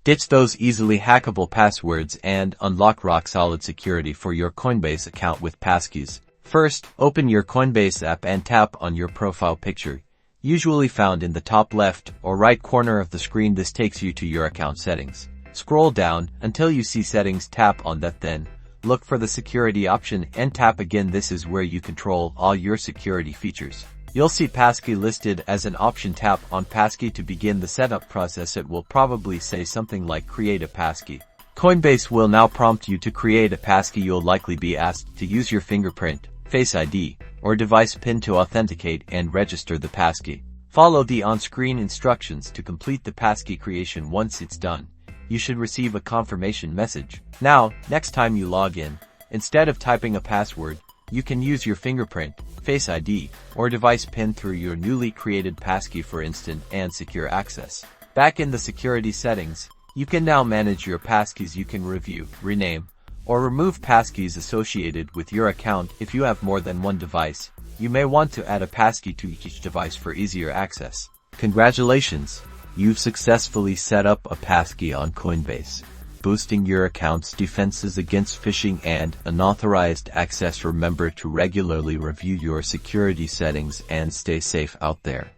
Ditch those easily hackable passwords and unlock rock-solid security for your Coinbase account with Passkeys. First, open your Coinbase app and tap on your profile picture, usually found in the top left or right corner of the screen. This takes you to your account settings. Scroll down until you see settings, tap on that, then look for the security option and tap again. This is where you control all your security features. You'll see Passkey listed as an option. Tap on Passkey to begin the setup process. It will probably say something like create a Passkey. Coinbase will now prompt you to create a Passkey. You'll likely be asked to use your fingerprint, Face ID, or device PIN to authenticate and register the Passkey. Follow the on-screen instructions to complete the Passkey creation. Once it's done, you should receive a confirmation message. Now, next time you log in, instead of typing a password, you can use your fingerprint, Face ID, or device PIN through your newly created Passkey for instant and secure access. Back in the security settings, you can now manage your Passkeys. You can review, rename, or remove Passkeys associated with your account. If you have more than one device, you may want to add a Passkey to each device for easier access. Congratulations! You've successfully set up a Passkey on Coinbase, boosting your account's defenses against phishing and unauthorized access. Remember to regularly review your security settings and stay safe out there.